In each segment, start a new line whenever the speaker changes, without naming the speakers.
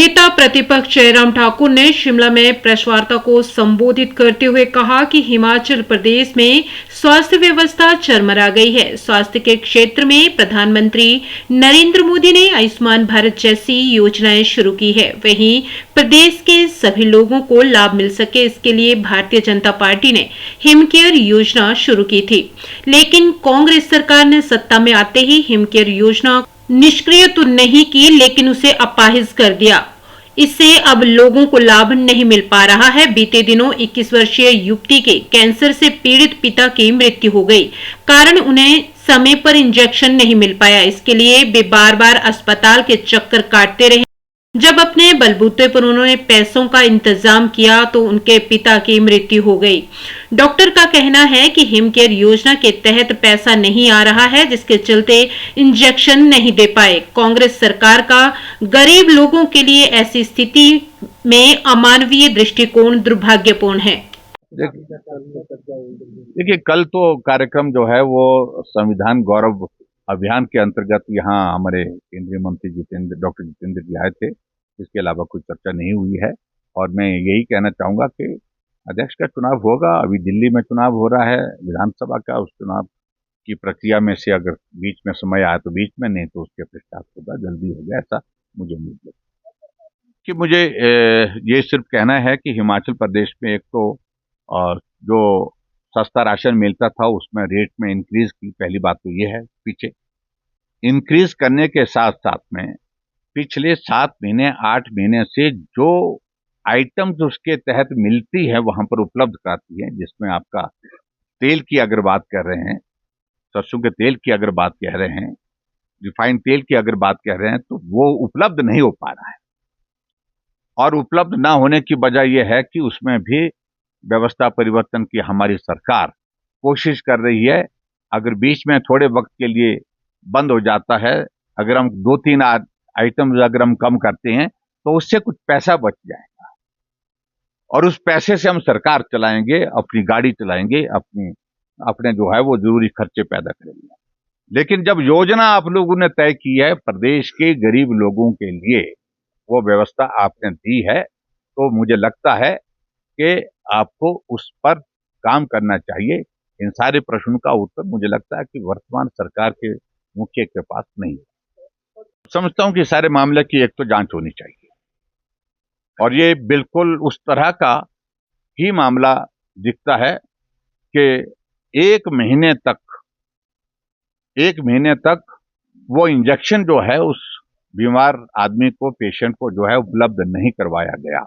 नेता प्रतिपक्ष जयराम ठाकुर ने शिमला में प्रेस वार्ता को संबोधित करते हुए कहा कि हिमाचल प्रदेश में स्वास्थ्य व्यवस्था चरमरा गई है। स्वास्थ्य के क्षेत्र में प्रधानमंत्री नरेंद्र मोदी ने आयुष्मान भारत जैसी योजनाएं शुरू की है। वहीं प्रदेश के सभी लोगों को लाभ मिल सके, इसके लिए भारतीय जनता पार्टी ने हिमकेयर योजना शुरू की थी, लेकिन कांग्रेस सरकार ने सत्ता में आते ही हिमकेयर योजना निष्क्रिय तो नहीं की, लेकिन उसे अपाहिज कर दिया। इससे अब लोगों को लाभ नहीं मिल पा रहा है। बीते दिनों 21 वर्षीय युवती के कैंसर से पीड़ित पिता की मृत्यु हो गई, कारण उन्हें समय पर इंजेक्शन नहीं मिल पाया। इसके लिए वे बार बार अस्पताल के चक्कर काटते रहे। जब अपने बलबूते पर उन्होंने पैसों का इंतजाम किया तो उनके पिता की मृत्यु हो गई। डॉक्टर का कहना है कि हिमकेयर योजना के तहत पैसा नहीं आ रहा है, जिसके चलते इंजेक्शन नहीं दे पाए। कांग्रेस सरकार का गरीब लोगों के लिए ऐसी स्थिति में अमानवीय दृष्टिकोण दुर्भाग्यपूर्ण है।
देखिए, कल तो कार्यक्रम जो है वो संविधान गौरव अभियान के अंतर्गत यहाँ हमारे केंद्रीय मंत्री डॉक्टर जितेंद्र जी आए थे। इसके अलावा कोई चर्चा नहीं हुई है और मैं यही कहना चाहूंगा कि अध्यक्ष का चुनाव होगा। अभी दिल्ली में चुनाव हो रहा है विधानसभा का। उस चुनाव की प्रक्रिया में से अगर बीच में समय आया तो बीच में, नहीं तो उसके पश्चात होगा, जल्दी होगा, ऐसा मुझे उम्मीद है। कि मुझे ये सिर्फ कहना है कि हिमाचल प्रदेश में एक तो और जो सस्ता राशन मिलता था उसमें रेट में इंक्रीज की, पहली बात तो ये है। पीछे इंक्रीज करने के साथ साथ में पिछले 7 महीने 8 महीने से जो आइटम्स उसके तहत मिलती है वहां पर उपलब्ध कराती है, जिसमें आपका तेल की अगर बात कर रहे हैं, सरसों के तेल की अगर बात कह रहे हैं, रिफाइंड तेल की अगर बात कह रहे हैं, तो वो उपलब्ध नहीं हो पा रहा है। और उपलब्ध ना होने की वजह यह है कि उसमें भी व्यवस्था परिवर्तन की हमारी सरकार कोशिश कर रही है। अगर बीच में थोड़े वक्त के लिए बंद हो जाता है, अगर हम 2-3 आइटम अगर हम कम करते हैं तो उससे कुछ पैसा बच जाएगा और उस पैसे से हम सरकार चलाएंगे, अपनी गाड़ी चलाएंगे, अपने जो है वो जरूरी खर्चे पैदा करेंगे। लेकिन जब योजना आप लोगों ने तय की है प्रदेश के गरीब लोगों के लिए, वो व्यवस्था आपने दी है, तो मुझे लगता है कि आपको उस पर काम करना चाहिए। इन सारे प्रश्नों का उत्तर मुझे लगता है कि वर्तमान सरकार के मुखिया के पास नहीं है। समझता हूं कि सारे मामले की एक तो जांच होनी चाहिए और ये बिल्कुल उस तरह का ही मामला दिखता है कि एक महीने तक वो इंजेक्शन जो है उस बीमार आदमी को, पेशेंट को जो है उपलब्ध नहीं करवाया गया।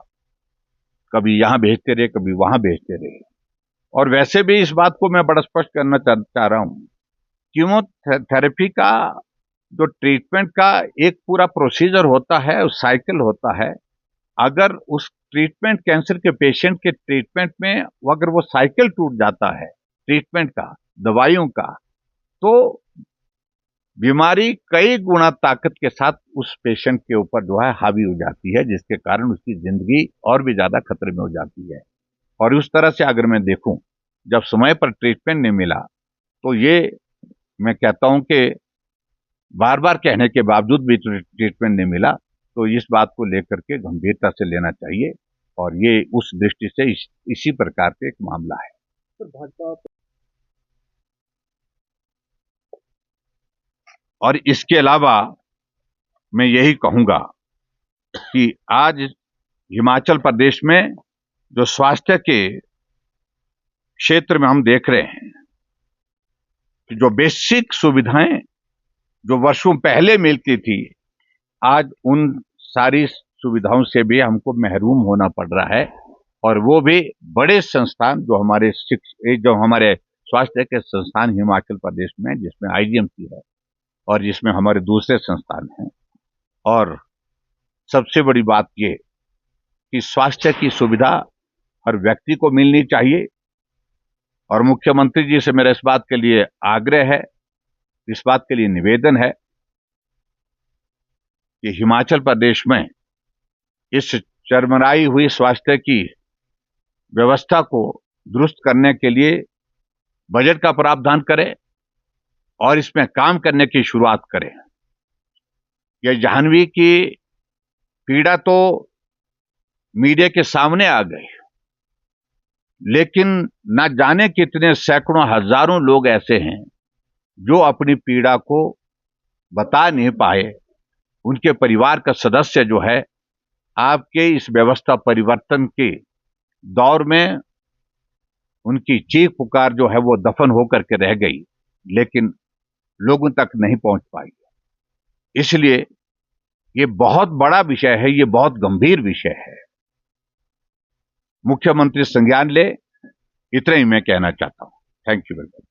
कभी यहां भेजते रहे, कभी वहां भेजते रहे। और वैसे भी इस बात को मैं बड़ा स्पष्ट करना चाह रहा हूं, कीमोथेरेपी का जो ट्रीटमेंट का एक पूरा प्रोसीजर होता है, उस साइकिल होता है। अगर उस ट्रीटमेंट, कैंसर के पेशेंट के ट्रीटमेंट में अगर वो साइकिल टूट जाता है ट्रीटमेंट का, दवाइयों का, तो बीमारी कई गुना ताकत के साथ उस पेशेंट के ऊपर जो है हावी हो जाती है, जिसके कारण उसकी जिंदगी और भी ज्यादा खतरे में हो जाती है। और उस तरह से अगर मैं देखूं, जब समय पर ट्रीटमेंट नहीं मिला तो ये मैं कहता हूं कि बार बार कहने के बावजूद भी ट्रीटमेंट नहीं मिला, तो इस बात को लेकर के गंभीरता से लेना चाहिए। और ये उस दृष्टि से इसी प्रकार का एक मामला है। और इसके अलावा मैं यही कहूंगा कि आज हिमाचल प्रदेश में जो स्वास्थ्य के क्षेत्र में हम देख रहे हैं कि जो बेसिक सुविधाएं जो वर्षों पहले मिलती थी, आज उन सारी सुविधाओं से भी हमको महरूम होना पड़ रहा है। और वो भी बड़े संस्थान जो हमारे स्वास्थ्य के संस्थान हिमाचल प्रदेश में, जिसमें आईजीएमसी है और जिसमें हमारे दूसरे संस्थान हैं। और सबसे बड़ी बात ये कि स्वास्थ्य की सुविधा हर व्यक्ति को मिलनी चाहिए। और मुख्यमंत्री जी से मेरा इस बात के लिए आग्रह है, इस बात के लिए निवेदन है कि हिमाचल प्रदेश में इस चरमराई हुई स्वास्थ्य की व्यवस्था को दुरुस्त करने के लिए बजट का प्रावधान करें और इसमें काम करने की शुरुआत करें। यह जाह्नवी की पीड़ा तो मीडिया के सामने आ गई, लेकिन न जाने कितने सैकड़ों हजारों लोग ऐसे हैं जो अपनी पीड़ा को बता नहीं पाए। उनके परिवार का सदस्य जो है आपके इस व्यवस्था परिवर्तन के दौर में उनकी चीख पुकार जो है वो दफन होकर के रह गई, लेकिन लोगों तक नहीं पहुंच पाई। इसलिए ये बहुत बड़ा विषय है, ये बहुत गंभीर विषय है। मुख्यमंत्री संज्ञान ले, इतना ही मैं कहना चाहता हूं। Thank you very much.